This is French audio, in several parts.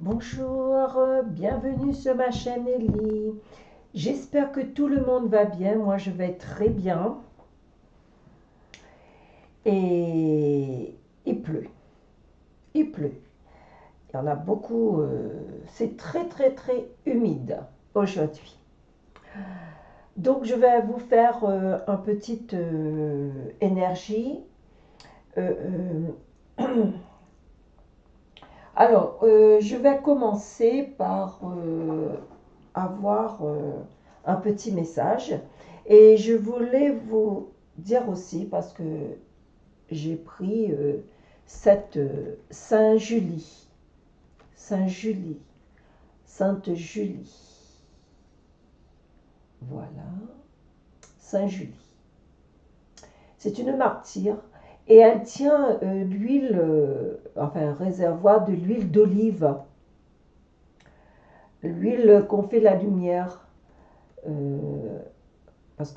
Bonjour, bienvenue sur ma chaîne Ellie. J'espère que tout le monde va bien. Moi, je vais très bien. Et il pleut. Il pleut. Il y en a beaucoup. C'est très humide aujourd'hui. Donc, je vais vous faire un petite énergie. Euh, Alors, je vais commencer par avoir un petit message. Et je voulais vous dire aussi, parce que j'ai pris cette Saint-Julie, Saint-Julie, Sainte-Julie, voilà, Saint-Julie. C'est une martyre et elle tient l'huile, enfin un réservoir de l'huile d'olive, l'huile qu'on fait la lumière. euh, parce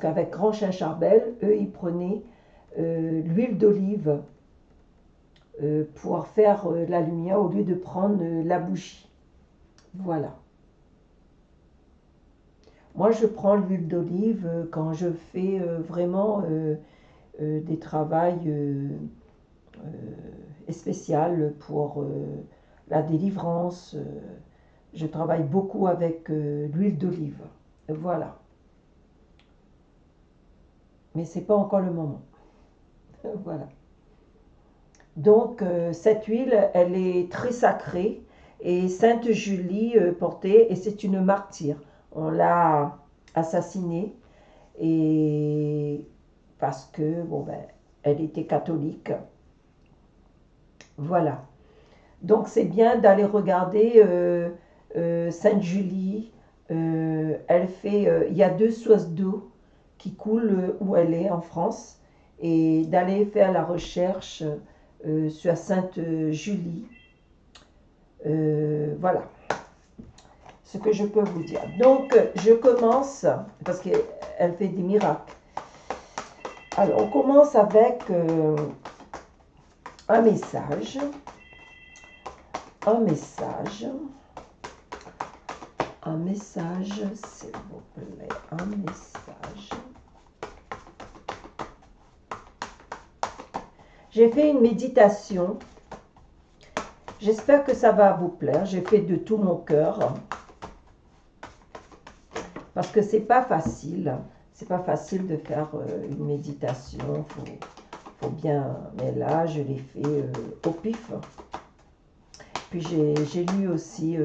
qu'avec Grand Chien Charbel, eux, ils prenaient l'huile d'olive pour faire la lumière au lieu de prendre la bougie. Voilà. Moi, je prends l'huile d'olive quand je fais vraiment des travails spéciaux pour la délivrance. Je travaille beaucoup avec l'huile d'olive. Voilà. Mais c'est pas encore le moment. Voilà. Donc, cette huile, elle est très sacrée et Sainte Julie portait, et c'est une martyre. On l'a assassinée et parce que, bon ben, elle était catholique. Voilà. Donc, c'est bien d'aller regarder Sainte Julie. Il y a deux sources d'eau qui coulent où elle est en France et d'aller faire la recherche sur Sainte Julie. Voilà ce que je peux vous dire. Donc, je commence, parce qu'elle fait des miracles. Alors, on commence avec un message. Un message. Un message, s'il vous plaît. Un message. J'ai fait une méditation. J'espère que ça va vous plaire. J'ai fait de tout mon cœur. Parce que c'est pas facile. C'est pas facile de faire une méditation. Faut bien. Mais là, je l'ai fait au pif. Puis j'ai lu aussi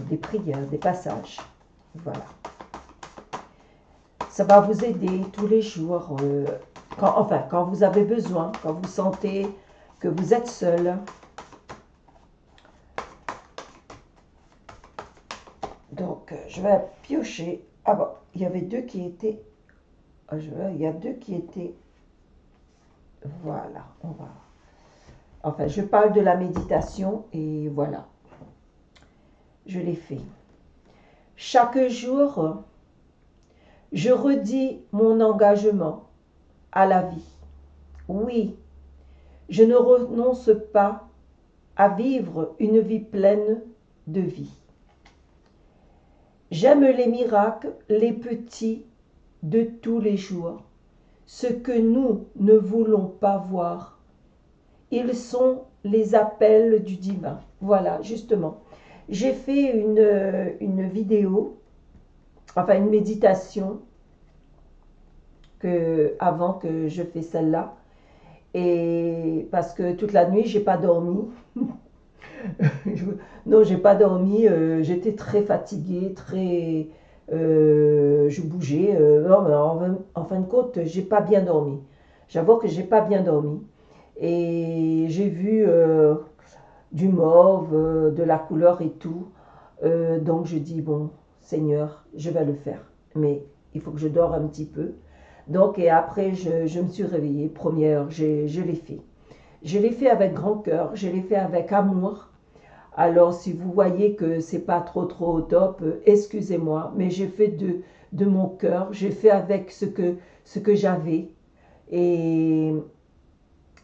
des prières, des passages. Voilà. Ça va vous aider tous les jours. Quand vous avez besoin, quand vous sentez que vous êtes seul. Donc, je vais piocher. Ah bon, il y avait deux qui étaient... Il y a deux qui étaient... Voilà, on va... Enfin, je parle de la méditation et voilà. Je l'ai fait. Chaque jour, je redis mon engagement à la vie. Oui, je ne renonce pas à vivre une vie pleine de vie. J'aime les miracles, les petits de tous les jours, ce que nous ne voulons pas voir. Ils sont les appels du divin. Voilà, justement. J'ai fait une vidéo, enfin une méditation, avant que je fais celle-là. Et parce que toute la nuit, j'ai pas dormi. Non, j'ai pas dormi. J'étais très fatiguée, je bougeais. Non, mais en fin de compte, j'ai pas bien dormi. J'avoue que j'ai pas bien dormi. Et j'ai vu du mauve, de la couleur et tout. Donc je dis, bon, Seigneur, je vais le faire. Mais il faut que je dors un petit peu. Donc, et après, je me suis réveillée. Première, je l'ai fait. Je l'ai fait avec grand cœur, je l'ai fait avec amour. Alors, si vous voyez que c'est pas trop au top, excusez-moi, mais j'ai fait de mon cœur, j'ai fait avec ce que j'avais. Et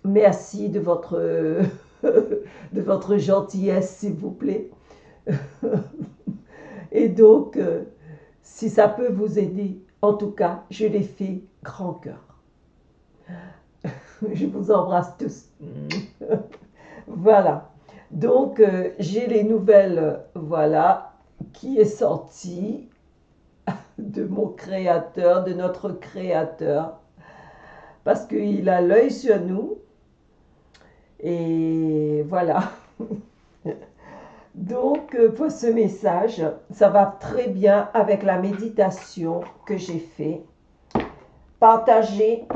Merci de votre, de votre gentillesse, s'il vous plaît. Et donc, si ça peut vous aider, en tout cas, je l'ai fait grand cœur. Je vous embrasse tous. Voilà. Donc, j'ai les nouvelles, voilà, qui est sorti de mon créateur, de notre créateur, parce qu'il a l'œil sur nous. Et voilà. Donc, pour ce message, ça va très bien avec la méditation que j'ai fait. Partagez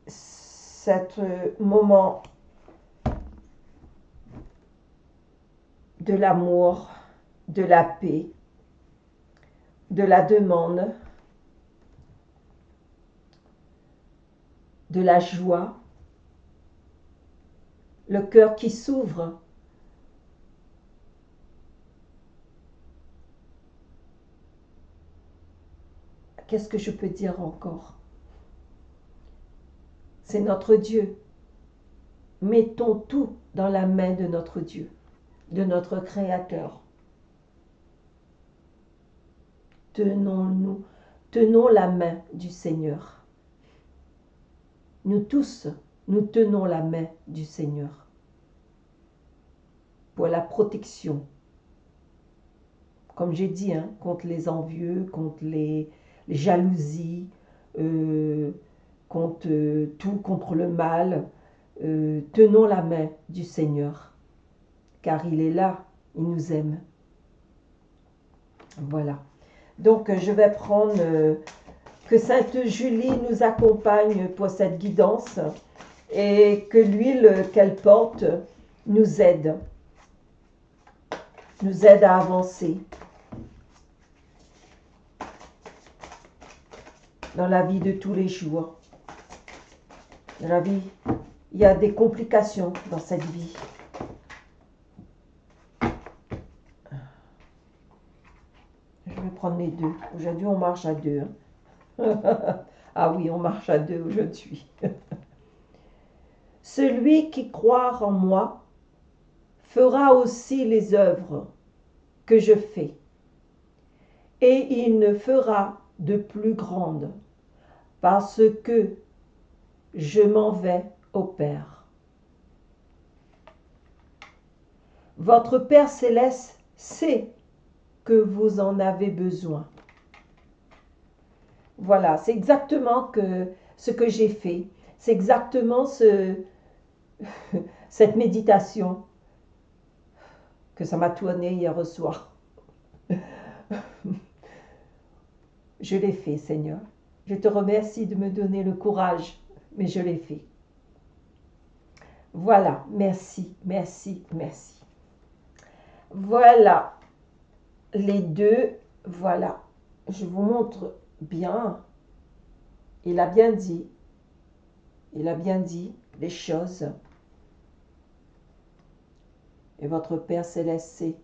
cet moment de l'amour, de la paix, de la demande, de la joie, le cœur qui s'ouvre. Qu'est-ce que je peux dire encore? C'est notre Dieu. Mettons tout dans la main de notre Dieu, de notre Créateur. Tenons la main du Seigneur. Nous tous, nous tenons la main du Seigneur pour la protection. Comme j'ai dit, hein, contre les envieux, contre les jalousies, contre tout, contre le mal. Tenons la main du Seigneur, car il est là, il nous aime. Voilà. Donc, je vais prendre que Sainte Julie nous accompagne pour cette guidance et que l'huile qu'elle porte nous aide à avancer dans la vie de tous les jours. Dans la vie, il y a des complications dans cette vie. Je vais prendre les deux. Aujourd'hui, on marche à deux. Ah oui, on marche à deux aujourd'hui. Celui qui croit en moi fera aussi les œuvres que je fais, et il ne fera de plus grandes, parce que je m'en vais au Père. Votre Père céleste sait que vous en avez besoin. Voilà, c'est exactement ce que j'ai fait. C'est exactement cette méditation que ça m'a tourné hier soir. Je l'ai fait, Seigneur. Je te remercie de me donner le courage, mais je l'ai fait. Voilà, merci, merci, merci. Voilà, les deux, voilà. Je vous montre bien. Il a bien dit les choses. Et votre Père Céleste sait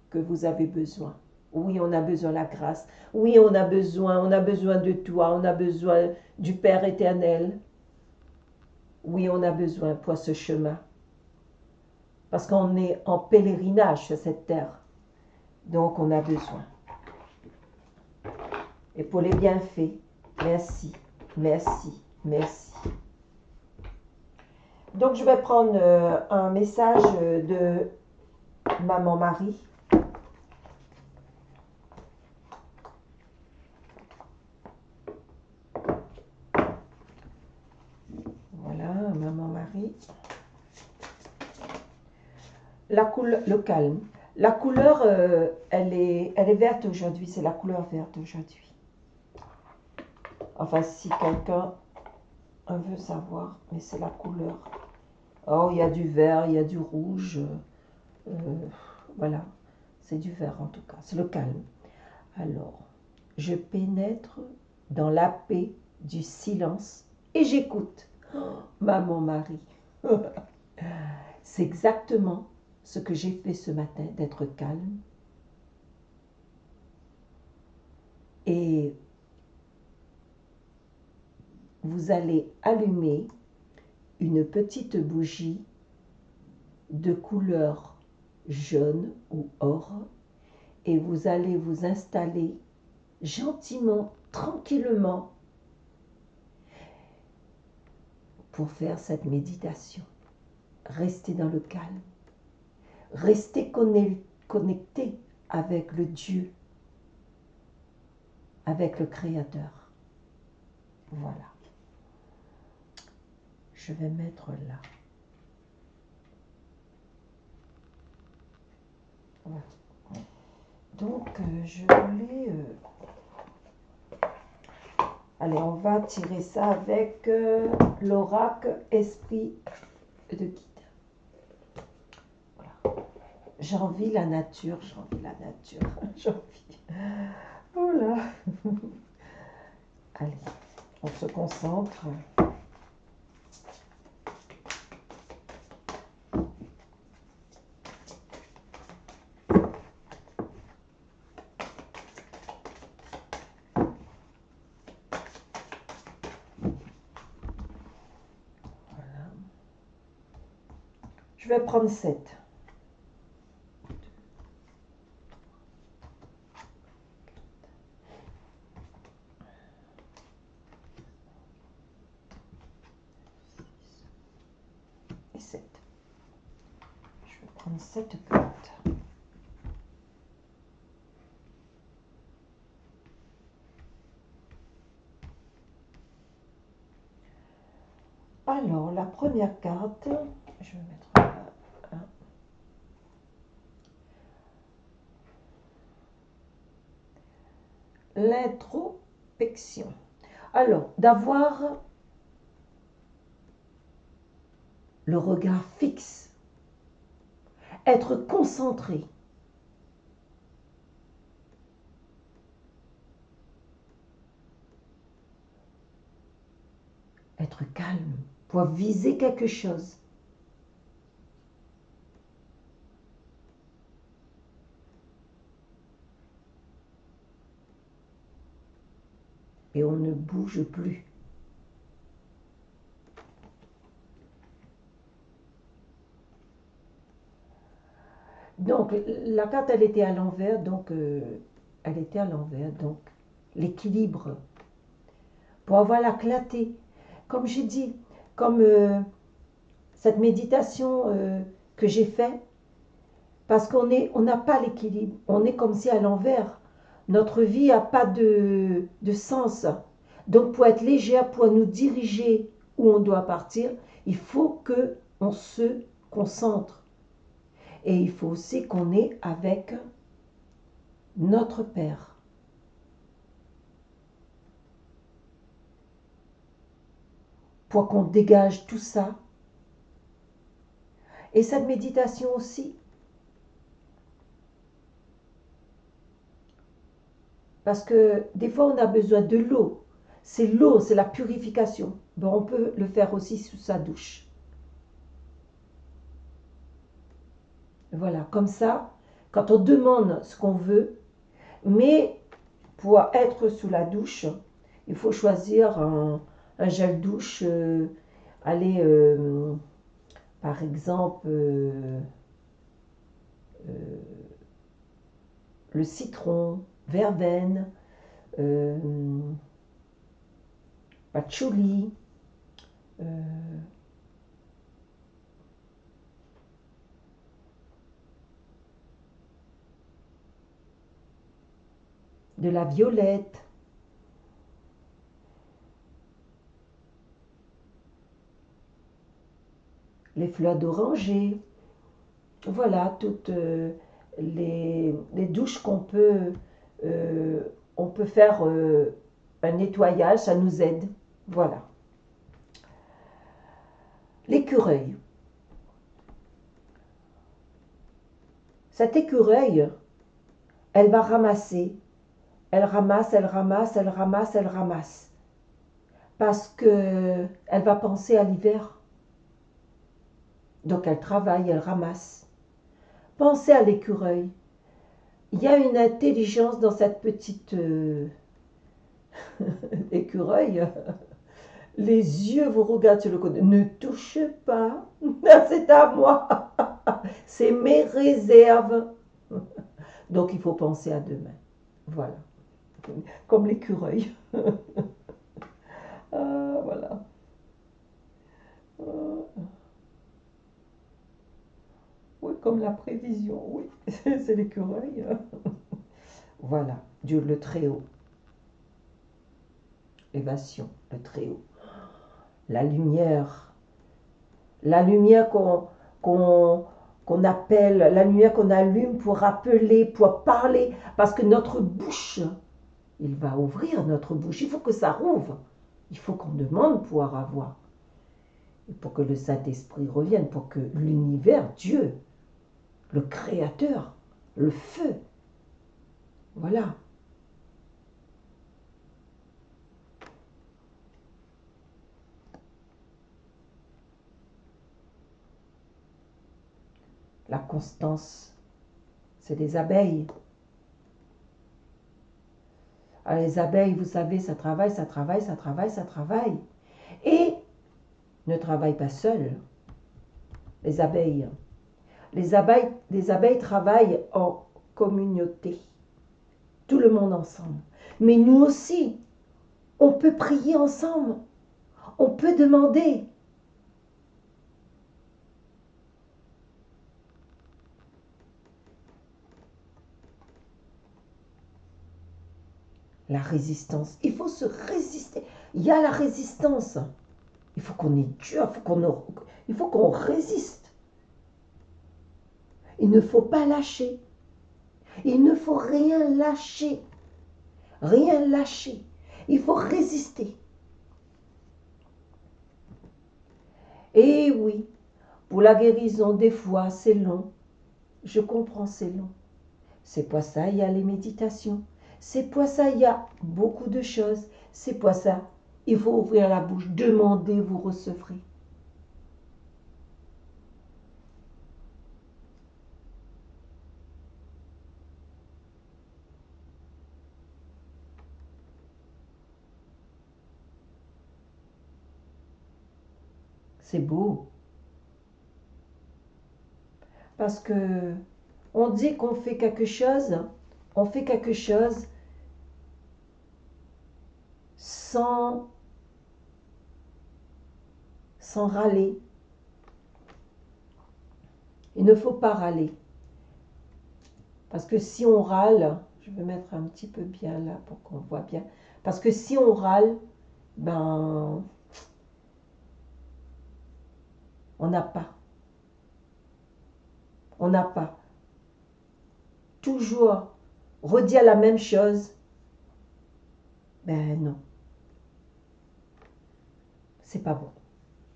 que vous avez besoin. Oui, on a besoin de la grâce. Oui, on a besoin de toi. On a besoin du Père éternel. Oui, on a besoin pour ce chemin. Parce qu'on est en pèlerinage sur cette terre. Donc, on a besoin. Et pour les bienfaits, merci, merci, merci. Donc, je vais prendre un message de Maman Marie. Voilà, Maman Marie. Le calme. La couleur, elle est verte aujourd'hui. C'est la couleur verte aujourd'hui. Enfin, si quelqu'un veut savoir, mais c'est la couleur. Oh, il y a du vert, il y a du rouge. Voilà, c'est du vert en tout cas. C'est le calme. Alors, je pénètre dans la paix du silence et j'écoute. Oh, Maman Marie. C'est exactement ce que j'ai fait ce matin, d'être calme. Et vous allez allumer une petite bougie de couleur jaune ou or et vous allez vous installer gentiment, tranquillement pour faire cette méditation. Restez dans le calme. Restez connecté avec le Dieu, avec le Créateur. Voilà. Je vais mettre là. Voilà. Donc, je voulais... Allez, on va tirer ça avec l'oracle Esprit de Guide. Voilà. J'envie la nature, j'envie la nature, j'envie. Voilà. Allez, on se concentre. Je vais prendre 7. Et 7. Je vais prendre 7 cartes. Alors, la première carte, je vais mettre là. L'introspection. Alors, d'avoir le regard fixe, être concentré. Être calme pour viser quelque chose. Et on ne bouge plus. Donc, la carte, elle était à l'envers, donc l'équilibre. Pour avoir la clarté. Comme j'ai dit, comme cette méditation que j'ai faite, parce on n'a pas l'équilibre, on est comme si à l'envers. Notre vie n'a pas de sens. Donc pour être légère, pour nous diriger où on doit partir, il faut qu'on se concentre. Et il faut aussi qu'on est avec notre Père. Pour qu'on dégage tout ça. Et cette méditation aussi, parce que des fois on a besoin de l'eau. C'est l'eau, c'est la purification. Bon, on peut le faire aussi sous sa douche. Voilà, comme ça, quand on demande ce qu'on veut, mais pour être sous la douche, il faut choisir un gel douche, par exemple, le citron, verveine, patchouli, de la violette, les fleurs d'oranger. Voilà, toutes les douches qu'on peut, on peut faire un nettoyage, ça nous aide. Voilà. L'écureuil. Cette écureuil, elle va ramasser. Elle ramasse, elle ramasse, elle ramasse, elle ramasse. Parce que elle va penser à l'hiver. Donc elle travaille, elle ramasse. Pensez à l'écureuil. Il y a une intelligence dans cette petite écureuil. Les yeux vous regardent sur le côté. Ne touche pas. C'est à moi. C'est mes réserves. Donc il faut penser à demain. Voilà. Comme l'écureuil. Voilà. Oui, comme la prévision. Oui, c'est l'écureuil. Voilà. Dieu le Très-Haut. Évasion, le Très-Haut. La lumière qu'on appelle, la lumière qu'on allume pour appeler, pour parler, parce que notre bouche, il va ouvrir notre bouche, il faut que ça rouvre, il faut qu'on demande pouvoir avoir, et pour que le Saint-Esprit revienne, pour que l'univers, Dieu, le Créateur, le feu, voilà. La constance, c'est des abeilles. Alors les abeilles, vous savez, ça travaille, ça travaille, ça travaille, ça travaille. Et ne travaillent pas seules, les abeilles. Les abeilles travaillent en communauté, tout le monde ensemble. Mais nous aussi, on peut prier ensemble, on peut demander. La résistance, il faut se résister. Il y a la résistance. Il faut qu'on ait dur, il faut qu'on résiste. Il ne faut pas lâcher. Il ne faut rien lâcher. Rien lâcher. Il faut résister. Et oui, pour la guérison, des fois, c'est long. Je comprends, c'est long. C'est pour ça il y a les méditations. C'est pour ça il y a beaucoup de choses. C'est pour ça il faut ouvrir la bouche. Demandez, vous recevrez. C'est beau. Parce que on dit qu'on fait quelque chose, on fait quelque chose sans, sans râler. Il ne faut pas râler. Parce que si on râle, je vais mettre un petit peu bien là pour qu'on voit bien. Parce que si on râle, ben, on n'a pas. On n'a pas. Toujours redire la même chose, ben non. C'est pas bon.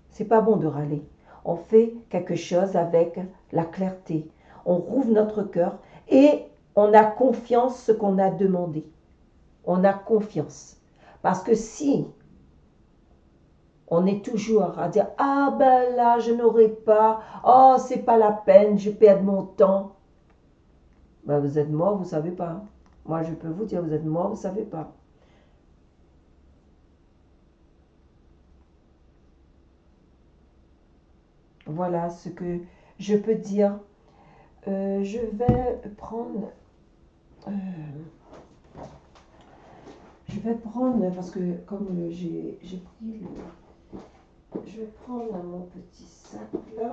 C'est pas bon de râler. On fait quelque chose avec la clarté. On rouvre notre cœur et on a confiance en ce qu'on a demandé. On a confiance. Parce que si on est toujours à dire ah ben là je n'aurai pas, oh c'est pas la peine, je perds mon temps. Ben vous êtes mort, vous savez pas. Moi je peux vous dire vous êtes mort, vous savez pas. Voilà ce que je peux dire. Je vais prendre euh, parce que comme j'ai pris je vais prendre mon petit sac là.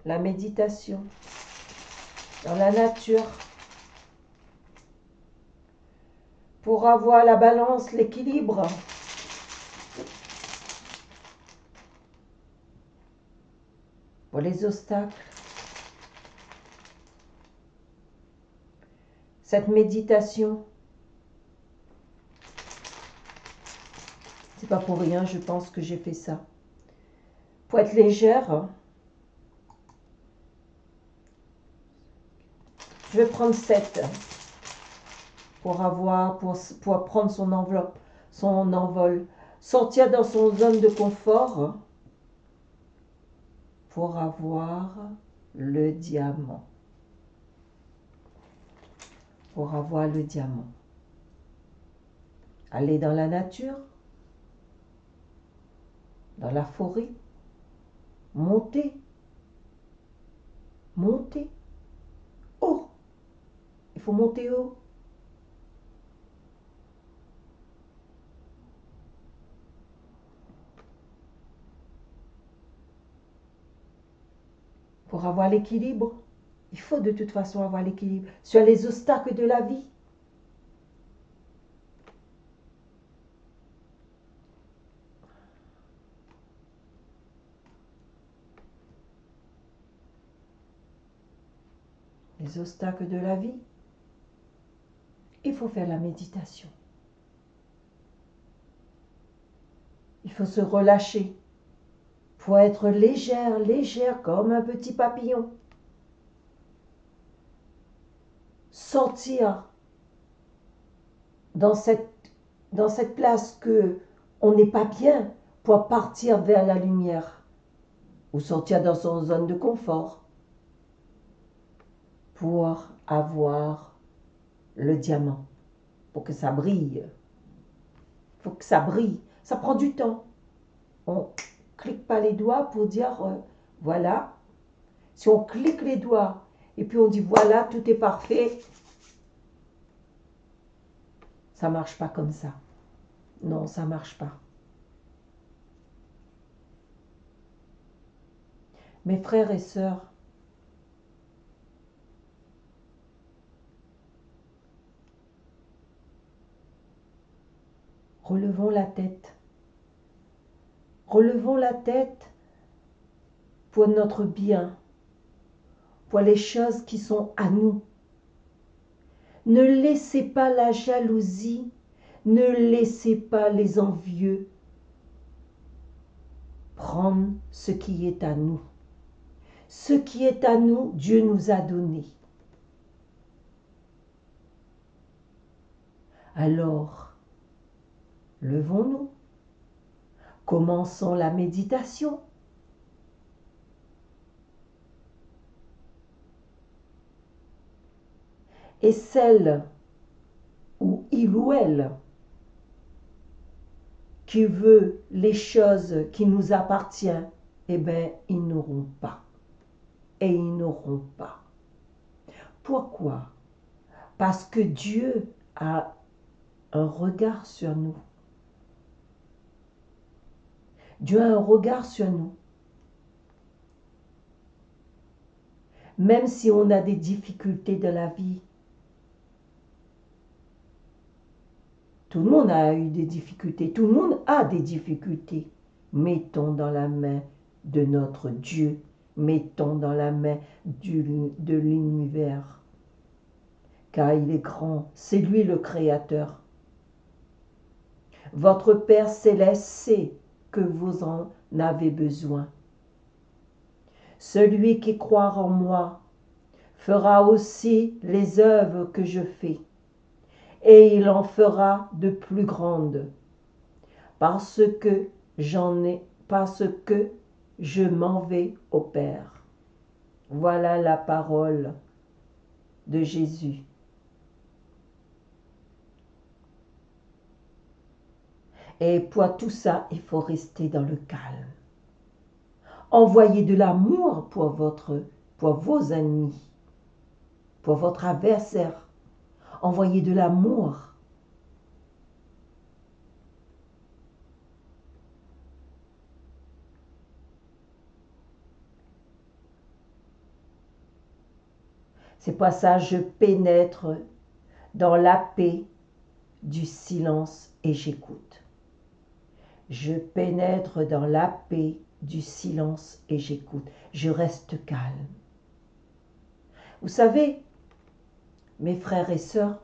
La méditation dans la nature pour avoir la balance, l'équilibre. Pour les obstacles. Cette méditation, c'est pas pour rien, je pense que j'ai fait ça. Pour être légère, vais prendre 7 pour prendre son enveloppe, son envol. Sortir dans son zone de confort pour avoir le diamant. Pour avoir le diamant. Aller dans la nature, dans la forêt, monter, monter, haut. Il faut monter haut. Pour avoir l'équilibre, il faut de toute façon avoir l'équilibre sur les obstacles de la vie. Les obstacles de la vie, il faut faire la méditation. Il faut se relâcher pour être légère, légère comme un petit papillon. Sortir dans cette place que on n'est pas bien pour partir vers la lumière ou sortir dans son zone de confort pour avoir le diamant, pour que ça brille. Il faut que ça brille. Ça prend du temps. On clique pas les doigts pour dire voilà. Si on clique les doigts et puis on dit voilà, tout est parfait, ça marche pas comme ça. Non, ça marche pas. Mes frères et sœurs, relevons la tête. Relevons la tête pour notre bien, pour les choses qui sont à nous. Ne laissez pas la jalousie, ne laissez pas les envieux prendre ce qui est à nous. Ce qui est à nous, Dieu nous a donné. Alors, levons-nous, commençons la méditation. Et celle ou il ou elle qui veut les choses qui nous appartiennent, eh bien, ils n'auront pas. Et ils n'auront pas. Pourquoi? Parce que Dieu a un regard sur nous. Dieu a un regard sur nous. Même si on a des difficultés de la vie, tout le monde a eu des difficultés, tout le monde a des difficultés. Mettons dans la main de notre Dieu, mettons dans la main de l'univers, car il est grand, c'est lui le Créateur. Votre Père céleste sait que vous en avez besoin. Celui qui croit en moi fera aussi les œuvres que je fais, et il en fera de plus grandes, parce que je m'en vais au Père. Voilà la parole de Jésus. Et pour tout ça, il faut rester dans le calme. Envoyez de l'amour pour vos ennemis, pour votre adversaire. Envoyez de l'amour. C'est pour ça que je pénètre dans la paix du silence et j'écoute. Je pénètre dans la paix du silence et j'écoute. Je reste calme. Vous savez, mes frères et sœurs,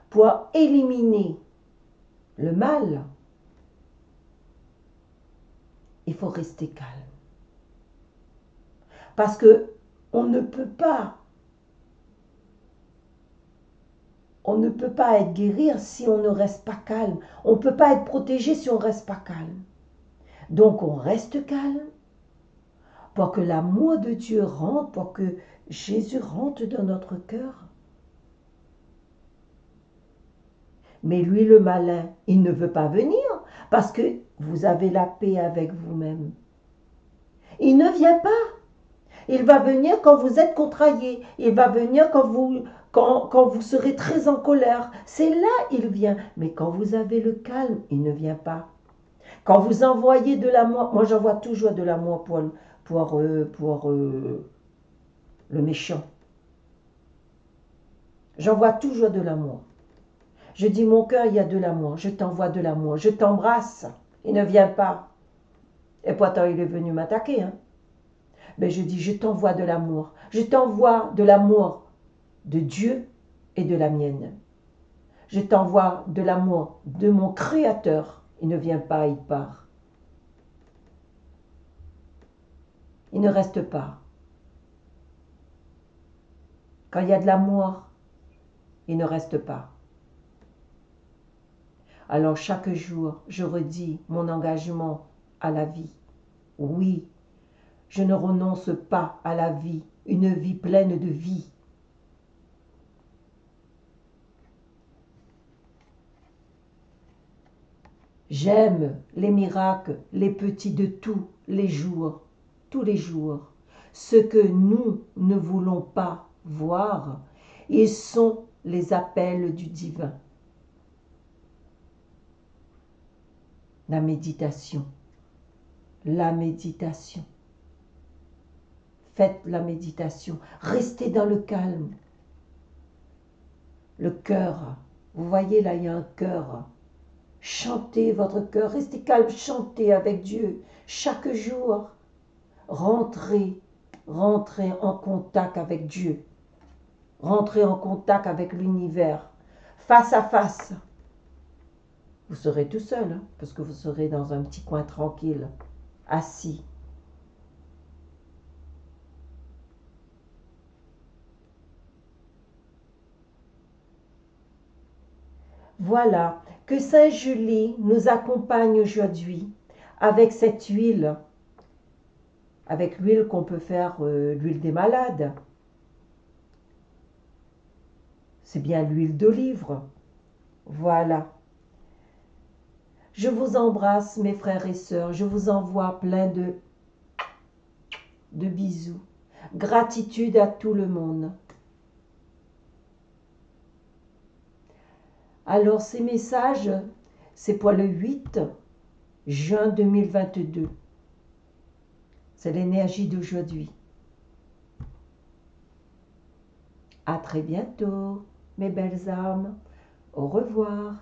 pour éliminer le mal, il faut rester calme. Parce que On ne peut pas. On ne peut pas être guéri si on ne reste pas calme. On ne peut pas être protégé si on ne reste pas calme. Donc on reste calme pour que l'amour de Dieu rentre, pour que Jésus rentre dans notre cœur. Mais lui, le malin, il ne veut pas venir parce que vous avez la paix avec vous-même. Il ne vient pas. Il va venir quand vous êtes contrarié. Il va venir quand vous serez très en colère. C'est là il vient. Mais quand vous avez le calme, il ne vient pas. Quand vous envoyez de l'amour, moi j'envoie toujours de l'amour pour le méchant. J'envoie toujours de l'amour. Je dis, mon cœur, il y a de l'amour. Je t'envoie de l'amour. Je t'embrasse. Il ne vient pas. Et pourtant, il est venu m'attaquer. Hein. Mais je dis, je t'envoie de l'amour. Je t'envoie de l'amour de Dieu et de la mienne. Je t'envoie de l'amour de mon Créateur. Il ne vient pas, il part. Il ne reste pas. Quand il y a de l'amour, il ne reste pas. Alors chaque jour, je redis mon engagement à la vie. Oui, je ne renonce pas à la vie, une vie pleine de vie. J'aime les miracles, les petits de tous les jours, Ce que nous ne voulons pas voir, ils sont les appels du divin. La méditation. La méditation. Faites la méditation. Restez dans le calme. Le cœur. Vous voyez là, il y a un cœur. Chantez votre cœur. Restez calme. Chantez avec Dieu. Chaque jour. Rentrez en contact avec Dieu. Rentrez en contact avec l'univers. Face à face. Vous serez tout seul, hein, parce que vous serez dans un petit coin tranquille, assis. Voilà, que Saint Julie nous accompagne aujourd'hui avec cette huile, avec l'huile qu'on peut faire, l'huile des malades. C'est bien l'huile d'olive. Voilà. Je vous embrasse, mes frères et sœurs. Je vous envoie plein de bisous. Gratitude à tout le monde. Alors, ces messages, c'est pour le 8 juin 2022. C'est l'énergie d'aujourd'hui. À très bientôt, mes belles âmes. Au revoir.